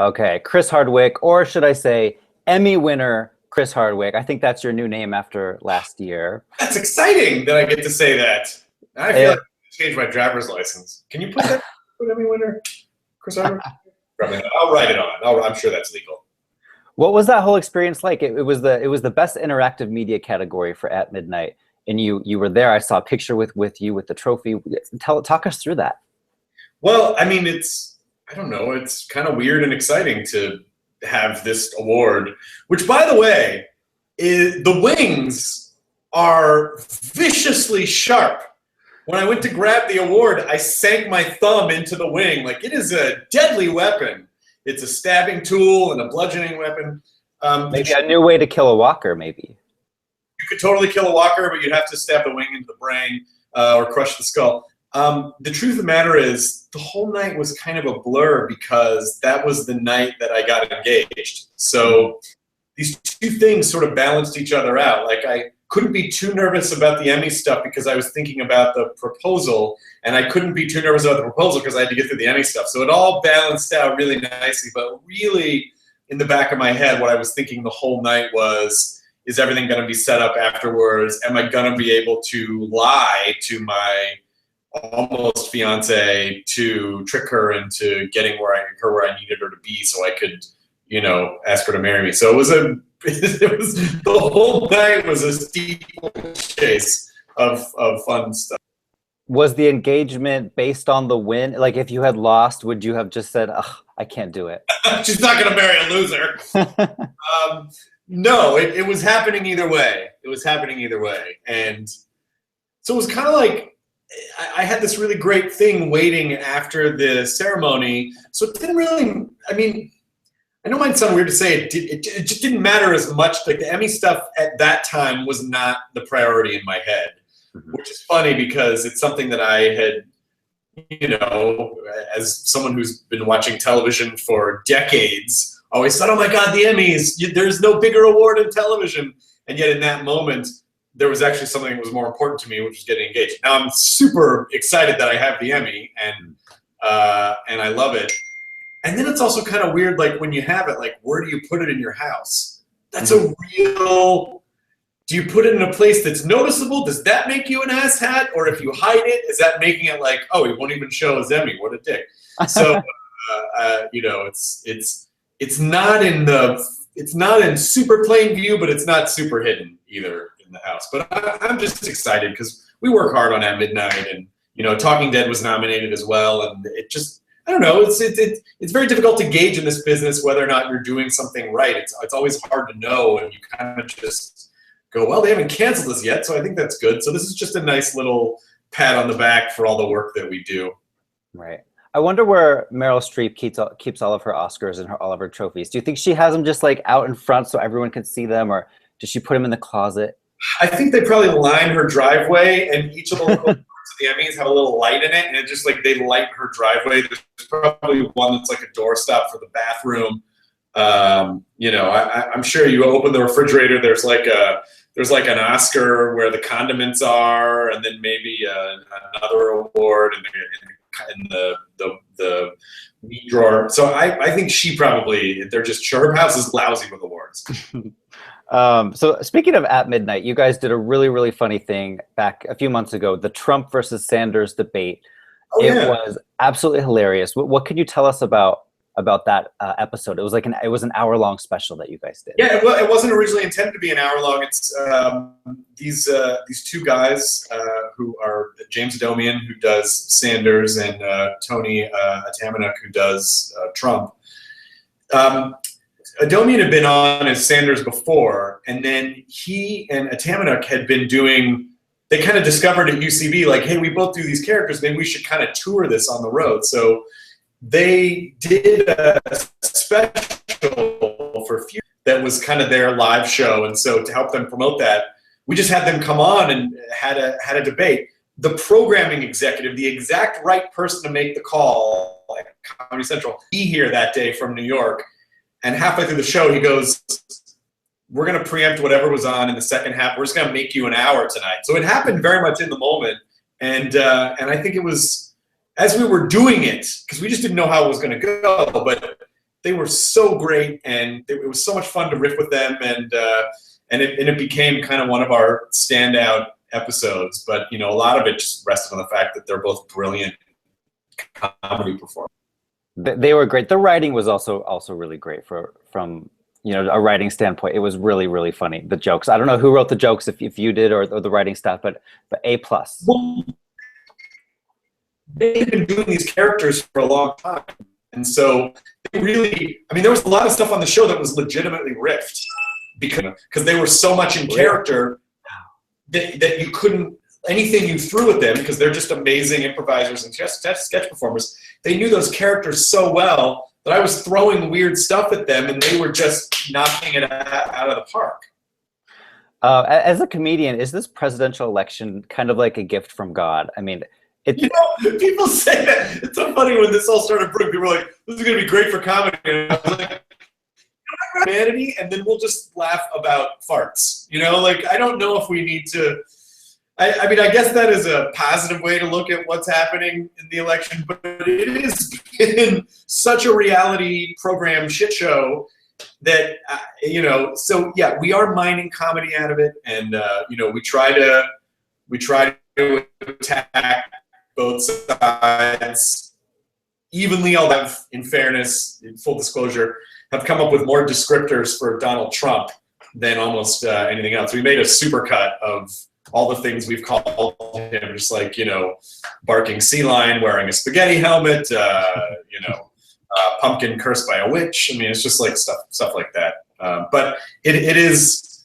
Okay, Chris Hardwick, or should I say Emmy winner Chris Hardwick. I think that's your new name after last year. That's exciting that I get to say that. I feel like I need to change my driver's license. Can you put that Emmy winner Chris Hardwick? I'll write it on. I'm sure that's legal. What was that whole experience like? It was the best interactive media category for At Midnight, and you were there. I saw a picture with you with the trophy. Talk us through that. Well, I mean, I don't know. It's kind of weird and exciting to have this award, which, by the way, the wings are viciously sharp. When I went to grab the award, I sank my thumb into the wing. Like, it is a deadly weapon. It's a stabbing tool and a bludgeoning weapon. Maybe a new way to kill a walker, maybe. You could totally kill a walker, but you'd have to stab the wing into the brain or crush the skull. The truth of the matter is, the whole night was kind of a blur because that was the night that I got engaged. So these two things sort of balanced each other out. Like, I couldn't be too nervous about the Emmy stuff because I was thinking about the proposal, and I couldn't be too nervous about the proposal because I had to get through the Emmy stuff. So it all balanced out really nicely. But really, in the back of my head, what I was thinking the whole night was, is everything going to be set up afterwards? Am I going to be able to lie to my almost fiance to trick her into getting where I needed her to be so I could, ask her to marry me? So it was the whole night was a steeplechase of fun stuff. Was the engagement based on the win? Like, if you had lost, would you have just said, "Ugh, I can't do it"? She's not going to marry a loser. No, it was happening either way. And so it was kind of like, I had this really great thing waiting after the ceremony. So it didn't really, I know it might sound weird to say, it just didn't matter as much. Like, the Emmy stuff at that time was not the priority in my head, which is funny because it's something that I had, as someone who's been watching television for decades, always thought, oh my God, the Emmys, there's no bigger award in television. And yet in that moment, there was actually something that was more important to me, which was getting engaged. Now I'm super excited that I have the Emmy, and I love it. And then it's also kind of weird, like, when you have it, like, where do you put it in your house? That's a real. Do you put it in a place that's noticeable? Does that make you an asshat? Or if you hide it, is that making it like, oh, he won't even show his Emmy? What a dick. So, it's not in super plain view, but it's not super hidden either in the house. But I'm just excited because we work hard on At Midnight, and Talking Dead was nominated as well, and it just, I don't know, it's very difficult to gauge in this business whether or not you're doing something right. It's always hard to know, and you kind of just go, well, they haven't canceled us yet, so I think that's good. So this is just a nice little pat on the back for all the work that we do. Right. I wonder where Meryl Streep keeps all of her Oscars and all of her trophies. Do you think she has them just like out in front so everyone can see them, or does she put them in the closet? I think they probably line her driveway, and each of the little parts of the Emmys have a little light in it, and it just like they light her driveway. There's probably one that's like a doorstop for the bathroom. I'm sure you open the refrigerator, there's like an Oscar where the condiments are, and then maybe another award in the meat drawer. So I think they're just, her house is lousy with awards. So speaking of At Midnight, you guys did a really, really funny thing back a few months ago, the Trump versus Sanders debate. It was absolutely hilarious. What can you tell us about that episode? It was an hour-long special that you guys did. Yeah, well, it wasn't originally intended to be an hour-long. It's these two guys who are James Adomian, who does Sanders, and Tony Atamanuk, who does Trump. Adomian had been on as Sanders before, and then he and Atamanuk had been doing, they kind of discovered at UCB, like, hey, we both do these characters, maybe we should kind of tour this on the road. So they did a special for Future that was kind of their live show, and so to help them promote that, we just had them come on and had a debate. The programming executive, the exact right person to make the call, like Comedy Central, be here that day from New York, and halfway through the show, he goes, we're going to preempt whatever was on in the second half. We're just going to make you an hour tonight. So it happened very much in the moment, and I think it was, as we were doing it, because we just didn't know how it was going to go, but they were so great, and it was so much fun to riff with them, and it became kind of one of our standout episodes. But a lot of it just rested on the fact that they're both brilliant comedy performers. They were great. The writing was also really great from a writing standpoint. It was really, really funny. The jokes. I don't know who wrote the jokes, if you did or the writing staff, but A+. Well, they've been doing these characters for a long time, and so they really. I mean, there was a lot of stuff on the show that was legitimately riffed because they were so much in character that you couldn't. Anything you threw at them, because they're just amazing improvisers and sketch performers, they knew those characters so well that I was throwing weird stuff at them and they were just knocking it out of the park. As a comedian, is this presidential election kind of like a gift from God? I mean, people say that. It's so funny when this all started brewing. People were like, this is going to be great for comedy. And I was like, humanity, and then we'll just laugh about farts. I don't know if we need to. I mean, I guess that is a positive way to look at what's happening in the election, but it has been such a reality program shit show that, so yeah, we are mining comedy out of it. And, we try to attack both sides evenly. I'll have, in fairness, in full disclosure, have come up with more descriptors for Donald Trump than almost anything else. We made a supercut of all the things we've called him, just like, barking sea lion, wearing a spaghetti helmet, pumpkin cursed by a witch. I mean, it's just like stuff like that. But it is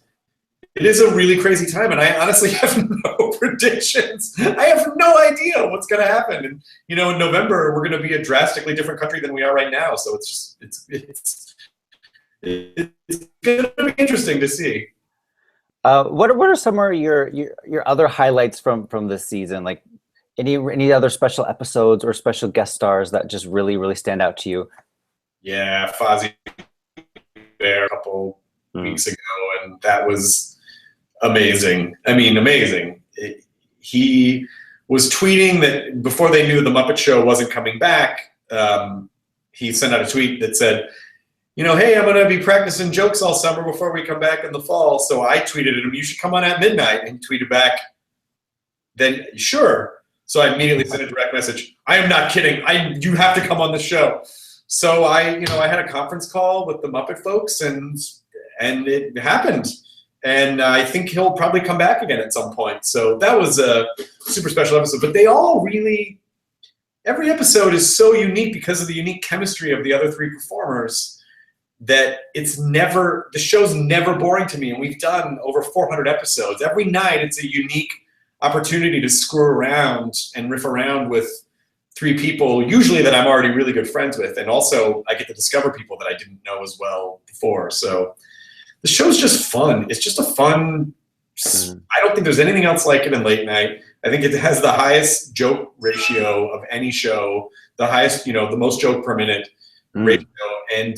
a really crazy time, and I honestly have no predictions. I have no idea what's going to happen. And in November we're going to be a drastically different country than we are right now. So it's going to be interesting to see. What are some of your other highlights from this season? Like any other special episodes or special guest stars that just really, really stand out to you? Yeah, Fozzie there a couple weeks ago, and that was amazing. I mean, amazing. He was tweeting that before they knew the Muppet Show wasn't coming back, he sent out a tweet that said, hey, I'm going to be practicing jokes all summer before we come back in the fall. So I tweeted at him, you should come on at midnight. And he tweeted back, then sure. So I immediately sent a direct message. I am not kidding. You have to come on the show. So I had a conference call with the Muppet folks, and it happened. And I think he'll probably come back again at some point. So that was a super special episode. But they all really, every episode is so unique because of the unique chemistry of the other three performers, that the show's never boring to me. And we've done over 400 episodes. Every night it's a unique opportunity to screw around and riff around with three people, usually that I'm already really good friends with. And also I get to discover people that I didn't know as well before. So the show's just fun. It's just a fun, I don't think there's anything else like it in late night. I think it has the highest joke ratio of any show, the highest, the most joke per minute ratio, and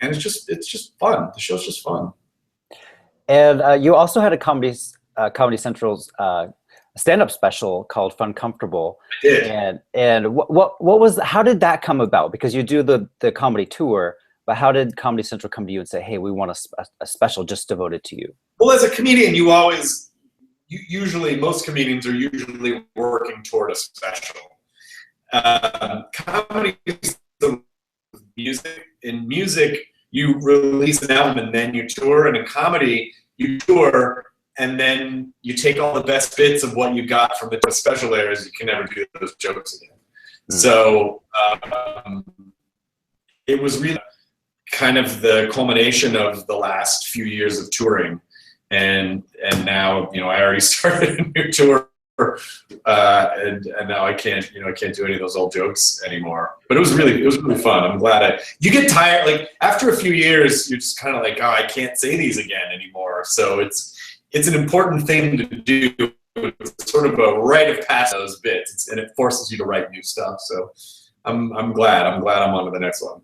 it's just fun. The show's just fun. And you also had a Comedy Central's stand-up special called Funcomfortable. I did. And what was, how did that come about? Because you do the comedy tour, but how did Comedy Central come to you and say, hey, we want a special just devoted to you? Well, as a comedian, usually most comedians are usually working toward a special. Comedy is the music. In music, you release an album and then you tour, and in comedy, you tour and then you take all the best bits of what you got from the special airs. You can never do those jokes again. So it was really kind of the culmination of the last few years of touring, and now I already started a new tour. And now I can't do any of those old jokes anymore. But it was really fun. I'm glad you get tired, like after a few years, you're just kind of like, oh, I can't say these again anymore. So it's an important thing to do. It's sort of a rite of passage, those bits, and it forces you to write new stuff. So I'm glad I'm on to the next one.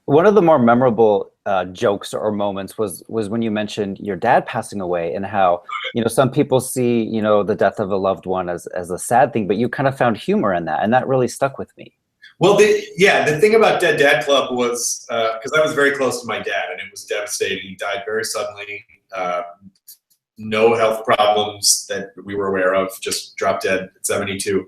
One of the more memorable jokes or moments was when you mentioned your dad passing away, and how some people see the death of a loved one as a sad thing, but you kind of found humor in that, and that really stuck with me. Well, the thing about Dead Dad Club was, because I was very close to my dad, and it was devastating. He died very suddenly. No health problems that we were aware of, just dropped dead at 72.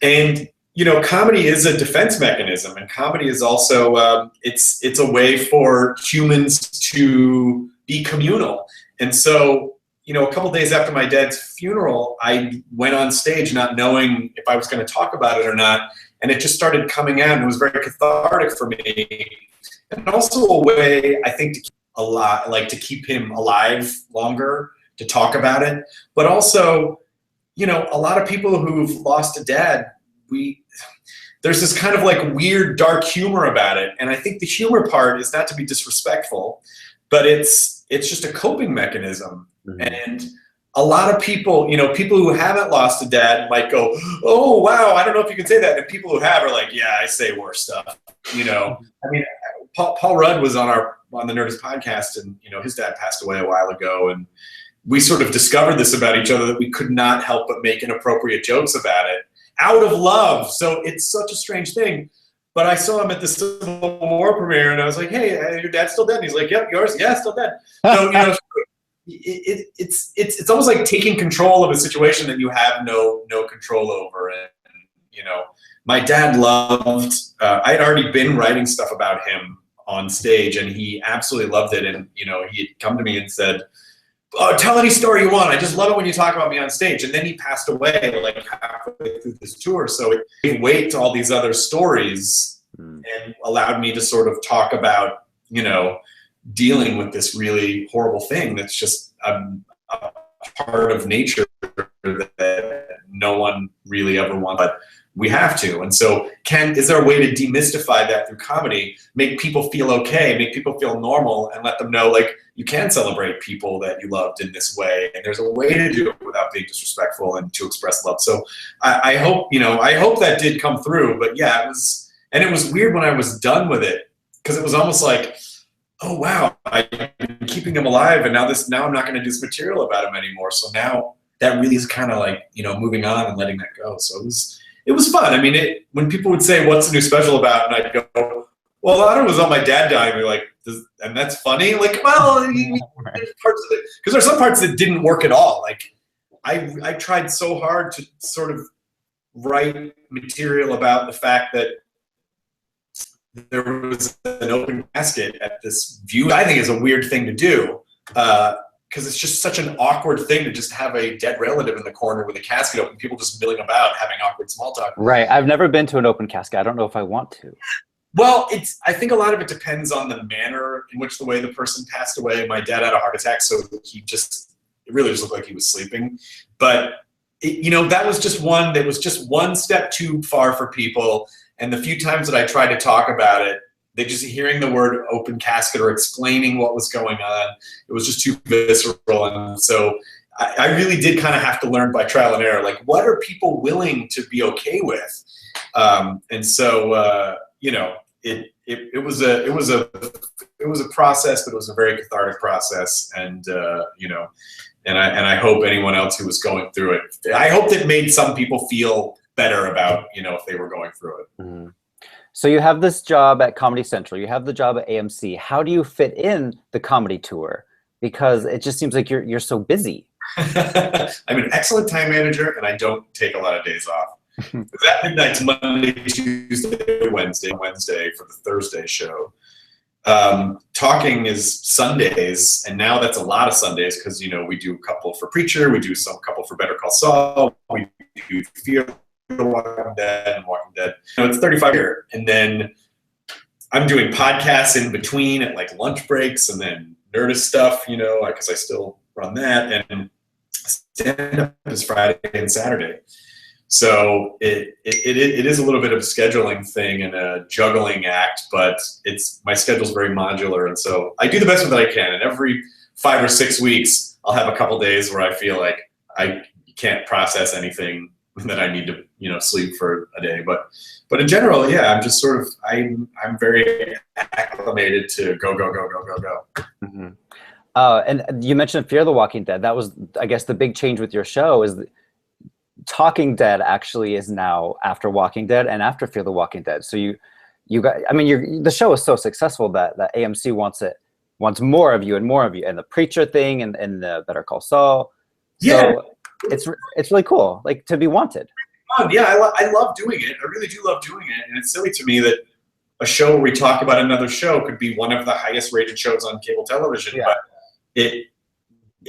And, you know, comedy is a defense mechanism, and comedy is also, it's a way for humans to be communal. And so, you know, a couple days after my dad's funeral, I went on stage not knowing if I was going to talk about it or not. And it just started coming out, and it was very cathartic for me. And also a way, I think, to keep to keep him alive longer, to talk about it. But also, you know, a lot of people who've lost a dad, there's this kind of like weird dark humor about it. And I think the humor part is not to be disrespectful, but it's just a coping mechanism. Mm-hmm. And a lot of people, you know, people who haven't lost a dad might go, oh, wow, I don't know if you can say that. And people who have are like, yeah, I say worse stuff. You know, I mean, Paul Rudd was on the Nerdist podcast, and, you know, his dad passed away a while ago. And we sort of discovered this about each other, that we could not help but make inappropriate jokes about it out of love. So it's such a strange thing. But I saw him at the Civil War premiere, and I was like, hey, your dad's still dead? And he's like, yep, yours? Yeah, still dead. So, you know, it's almost like taking control of a situation that you have no control over. And, you know, my dad loved, I had already been writing stuff about him on stage, and he absolutely loved it. And, you know, he had come to me and said, oh, tell any story you want. I just love it when you talk about me on stage. And then he passed away like halfway through this tour. So it gave weight to all these other stories and allowed me to sort of talk about, you know, dealing with this really horrible thing that's just a part of nature that no one really ever wants, but we have to. And so is there a way to demystify that through comedy, make people feel okay, make people feel normal, and let them know, like, you can celebrate people that you loved in this way, and there's a way to do it without being disrespectful and to express love. So I hope, you know, I hope that did come through. But yeah, it was weird when I was done with it, because it was almost like, oh wow, I've been keeping him alive, and now I'm not going to do this material about him anymore. So now that really is kind of like, you know, moving on and letting that go. So it was fun. I mean, when people would say, what's the new special about? And I'd go, well, I don't know, it was on my dad dying. They're like, and that's funny? Like, well, parts of it, because there's some parts that didn't work at all. Like, I tried so hard to sort of write material about the fact that there was an open casket at this view. I think is a weird thing to do, because it's just such an awkward thing to just have a dead relative in the corner with a casket open, people just milling about having awkward small talk. Right. I've never been to an open casket. I don't know if I want to. Well, I think a lot of it depends on the manner in which the way the person passed away. My dad had a heart attack, so it really just looked like he was sleeping. But you know, that was just one step too far for people. And the few times that I tried to talk about it, they just hearing the word open casket or explaining what was going on, it was just too visceral. And so I really did kind of have to learn by trial and error, like, what are people willing to be okay with? And so, you know, it was a process, but it was a very cathartic process. And, you know, and I hope anyone else who was going through it, I hope that made some people feel better about, you know, if they were going through it. Mm-hmm. So you have this job at Comedy Central, you have the job at AMC. How do you fit in the comedy tour? Because it just seems like you're so busy. I'm an excellent time manager, and I don't take a lot of days off. At midnight's Monday, Tuesday, Wednesday for the Thursday show. Talking is Sundays, and now that's a lot of Sundays, because, you know, we do a couple for Preacher, we do some couple for Better Call Saul, we do Fear the Walking Dead and Walking Dead. You know, it's 35 here, and then I'm doing podcasts in between at like lunch breaks, and then Nerdist stuff, you know, because I still run that, and stand-up is Friday and Saturday. So it is a little bit of a scheduling thing and a juggling act, but my schedule's very modular, and so I do the best with that I can. And every 5 or 6 weeks, I'll have a couple days where I feel like I can't process anything that I need to, you know, sleep for a day. But in general, yeah, I'm just sort of I'm very acclimated to go. Mm-hmm. And you mentioned Fear the Walking Dead. That was, I guess, the big change with your show is Talking Dead actually is now after Walking Dead and after Fear the Walking Dead. So you got, I mean, the show is so successful that AMC wants more of you and more of you, and the Preacher thing and the Better Call Saul. Yeah. So it's really cool, like, to be wanted. Yeah, I love doing it. I really do love doing it, and it's silly to me that a show where we talk about another show could be one of the highest rated shows on cable television. Yeah. But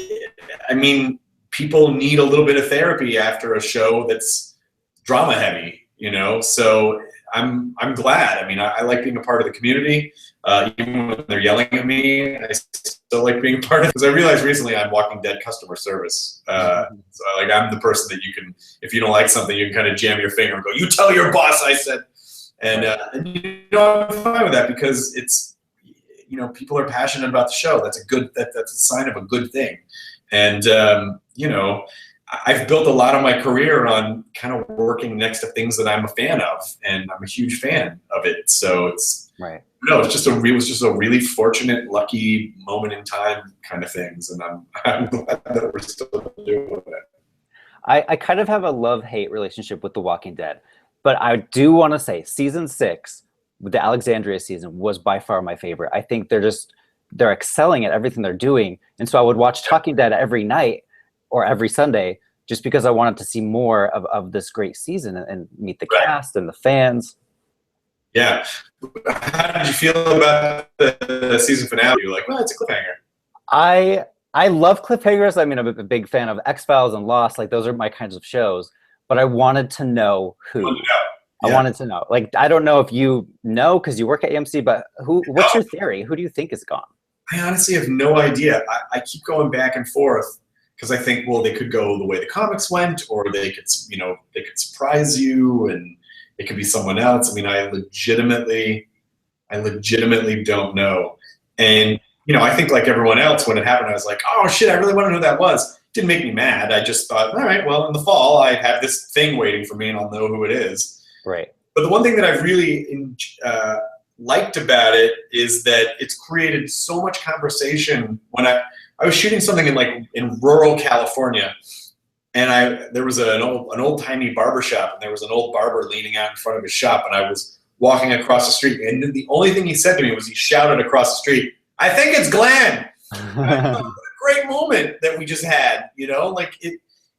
I mean, people need a little bit of therapy after a show that's drama heavy, you know? So I'm glad. I mean, I like being a part of the community. Even when they're yelling at me, I still like being a part of it. Because I realized recently I'm Walking Dead customer service. So like, I'm the person that you can, if you don't like something, you can kind of jam your finger and go, "You tell your boss I said." And you know, I'm fine with that, because it's, you know, people are passionate about the show. That's a sign of a good thing. And you know, I've built a lot of my career on kind of working next to things that I'm a fan of, and I'm a huge fan of it. So it's right. No, it was just a really fortunate, lucky moment in time kind of things, and I'm glad that we're still doing it. I kind of have a love-hate relationship with The Walking Dead, but I do want to say season 6, the Alexandria season, was by far my favorite. I think they're excelling at everything they're doing, and so I would watch Talking Dead every night or every Sunday just because I wanted to see more of this great season and meet the cast and the fans. Yeah. How did you feel about the season finale? You're like, well, it's a cliffhanger. I love cliffhangers. I mean, I'm a big fan of X-Files and Lost. Like, those are my kinds of shows. But I wanted to know who. I wanted to know. Like, I don't know if you know because you work at AMC, but what's your theory? Who do you think is gone? I honestly have no idea. I keep going back and forth because I think, well, they could go the way the comics went, or they could, you know, they could surprise you, and it could be someone else. I mean, I legitimately don't know. And, you know, I think like everyone else, when it happened, I was like, oh shit, I really want to know who that was. Didn't make me mad. I just thought, all right, well, in the fall, I have this thing waiting for me, and I'll know who it is. Right. But the one thing that I've really liked about it is that it's created so much conversation. When I was shooting something in rural California, and there was an old timey barber shop, and there was an old barber leaning out in front of his shop, and I was walking across the street, and the only thing he said to me was, he shouted across the street, "I think it's Glenn." What a great moment that we just had, you know, like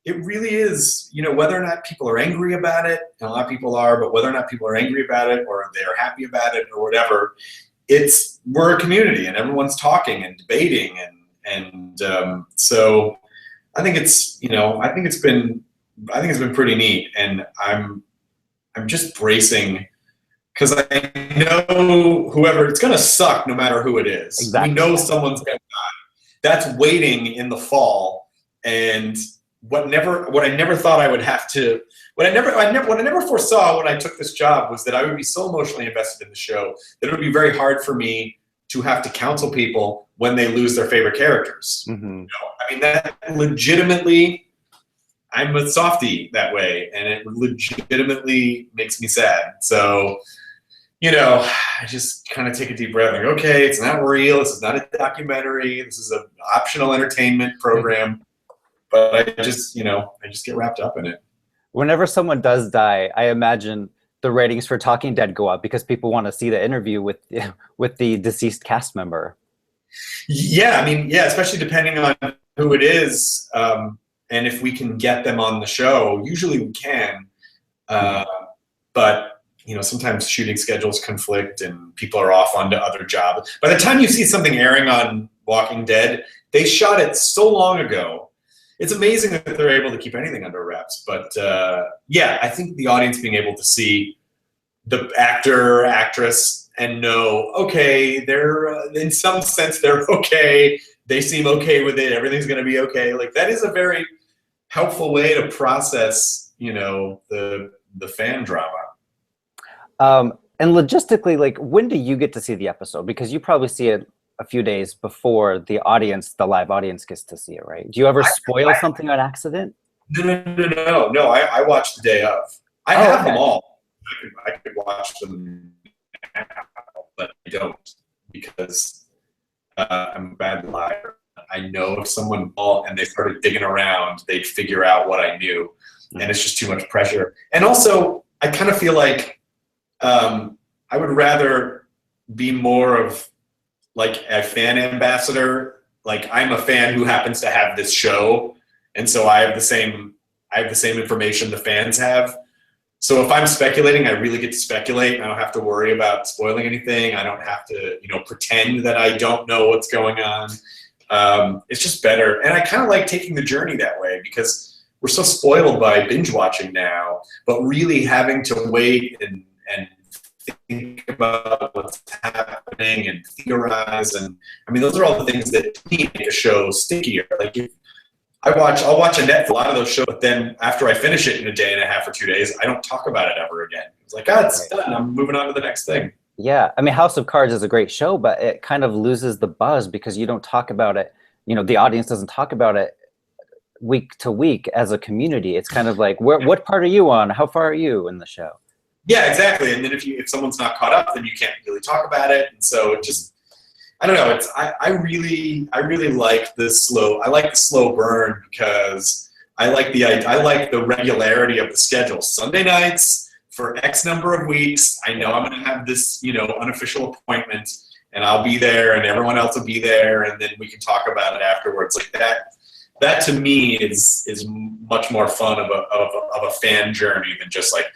it really is, you know, whether or not people are angry about it, and a lot of people are, but whether or not people are angry about it or they're happy about it or whatever, we're a community, and everyone's talking and debating, and so I think it's, you know, I think it's been pretty neat, and I'm just bracing, because I know it's going to suck no matter who it is. Exactly. We know someone's going to die. That's waiting in the fall, and what I never thought I would have to, what I never foresaw when I took this job was that I would be so emotionally invested in the show that it would be very hard for me to have to counsel people when they lose their favorite characters. Mm-hmm. You know? I mean, that legitimately, I'm a softie that way, and it legitimately makes me sad. So, you know, I just kind of take a deep breath and go, okay, it's not real. This is not a documentary. This is an optional entertainment program. But I just get wrapped up in it. Whenever someone does die, I imagine the ratings for Talking Dead go up because people want to see the interview with the deceased cast member. Yeah, I mean, yeah, especially depending on who it is, and if we can get them on the show. Usually we can, but you know, sometimes shooting schedules conflict and people are off onto other jobs. By the time you see something airing on Walking Dead, they shot it so long ago. It's amazing that they're able to keep anything under wraps. But yeah, I think the audience being able to see the actor, actress, and know, okay, they're in some sense they're okay. They seem okay with it. Everything's going to be okay. Like, that is a very helpful way to process, you know, the fan drama. And logistically, like, when do you get to see the episode? Because you probably see it a few days before the live audience gets to see it, right? Do you ever spoil something on accident? No. I watch the day of. I have them all. I could watch them now, but I don't, because I'm a bad liar. I know if someone called and they started digging around, they'd figure out what I knew. and it's just too much pressure. And also, I kind of feel like I would rather be more of like a fan ambassador. Like, I'm a fan who happens to have this show, and so I have the same information the fans have. So if I'm speculating, I really get to speculate. I don't have to worry about spoiling anything. I don't have to, pretend that I don't know what's going on. It's just better. And I kind of like taking the journey that way, because we're so spoiled by binge watching now, but really having to wait and think about what's happening and theorize. And I mean, those are all the things that make a show stickier. Like, I'll watch a lot of those shows, but then after I finish it in a day and a half or 2 days, I don't talk about it ever again. It's like, it's done. I'm moving on to the next thing. Yeah, I mean, House of Cards is a great show, but it kind of loses the buzz because you don't talk about it. The audience doesn't talk about it week to week as a community. It's kind of like, what part are you on? How far are you in the show? Yeah, exactly. And then if someone's not caught up, then you can't really talk about it. And so it just, I don't know. I really like the slow burn, because I like the regularity of the schedule. Sunday nights for X number of weeks. I know I'm going to have this, unofficial appointment, and I'll be there, and everyone else will be there, and then we can talk about it afterwards. Like that. That to me is much more fun of a fan journey than just like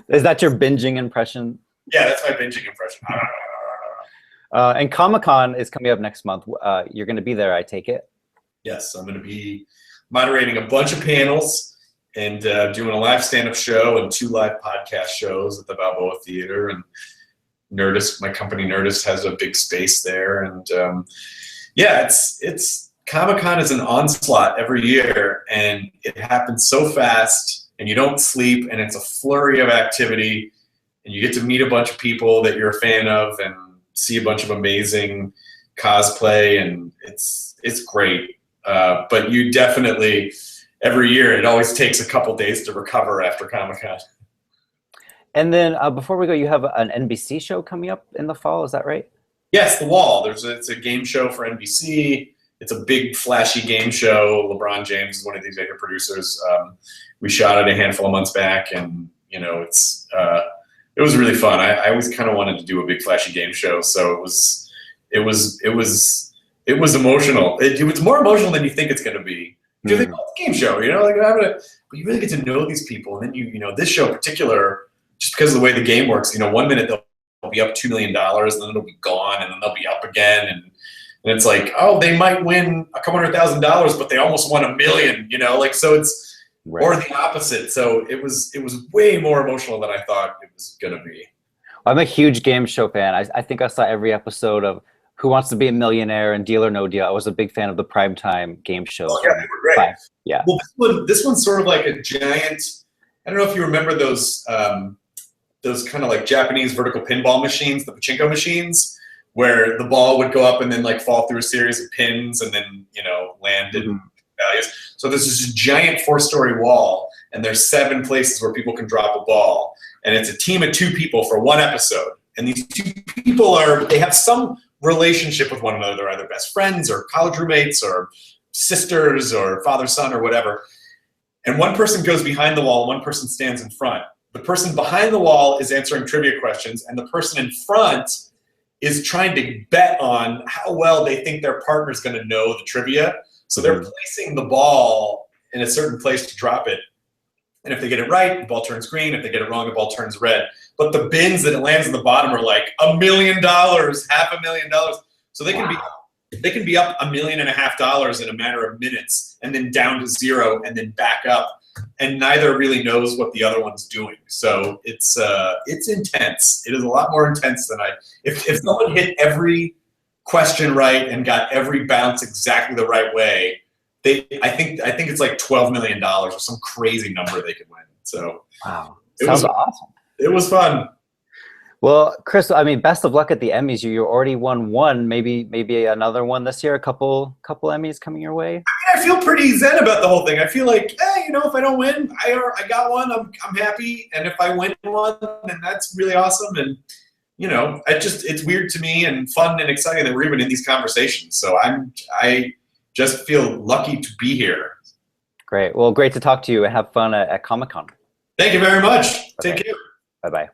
Is that your binging impression? Yeah, that's my binging impression. And Comic-Con is coming up next month. You're going to be there, I take it? Yes, I'm going to be moderating a bunch of panels and doing a live stand-up show and 2 live podcast shows at the Balboa Theater. And Nerdist, my company Nerdist, has a big space there. And it's Comic-Con is an onslaught every year, and it happens so fast, and you don't sleep, and it's a flurry of activity. And you get to meet a bunch of people that you're a fan of and see a bunch of amazing cosplay, and it's great. But you definitely, every year, it always takes a couple days to recover after Comic-Con. And then before we go, you have an NBC show coming up in the fall, is that right? Yes, The Wall. It's a game show for NBC. It's a big, flashy game show. LeBron James is one of the executive producers. We shot it a handful of months back, and it was really fun. I always kind of wanted to do a big flashy game show, so it was emotional. It was more emotional than you think it's going to be. You think, it's a game show, but you really get to know these people, and then this show in particular, just because of the way the game works, 1 minute they'll be up $2 million, and then it'll be gone, and then they'll be up again, and it's like, oh, they might win a couple $100,000, but they almost won $1 million, so it's. Right. Or the opposite. So it was way more emotional than I thought it was going to be. I'm a huge game show fan. I think I saw every episode of Who Wants to Be a Millionaire and Deal or No Deal. I was a big fan of the primetime game shows. Oh, yeah, they were great. Yeah. Well, this one's sort of like a giant, I don't know if you remember those kind of like Japanese vertical pinball machines, the pachinko machines, where the ball would go up and then like fall through a series of pins and then, land in values. So there's this giant 4-story wall, and there's 7 places where people can drop a ball, and it's a team of 2 people for 1 episode. And these 2 people they have some relationship with one another. They're either best friends or college roommates or sisters or father-son or whatever. And one person goes behind the wall, and one person stands in front. The person behind the wall is answering trivia questions, and the person in front is trying to bet on how well they think their partner's going to know the trivia. So they're placing the ball in a certain place to drop it. And if they get it right, the ball turns green. If they get it wrong, the ball turns red. But the bins that it lands in the bottom are like $1 million, $500,000. So they can be up $1.5 million in a matter of minutes, and then down to 0, and then back up. And neither really knows what the other one's doing. So it's intense. It is a lot more intense than if someone hit every question right and got every bounce exactly the right way, I think it's like $12 million or some crazy number they could win. So wow, sounds awesome. It was fun. Well, Chris, I mean, best of luck at the Emmys. You already won 1, maybe another one this year. A couple Emmys coming your way. I feel pretty zen about the whole thing. I feel like, hey, if I don't win, I got one. I'm happy, and if I win one, then that's really awesome. And it's weird to me and fun and exciting that we're even in these conversations. So just feel lucky to be here. Great. Well, great to talk to you and have fun at Comic-Con. Thank you very much. Take care. Bye-bye.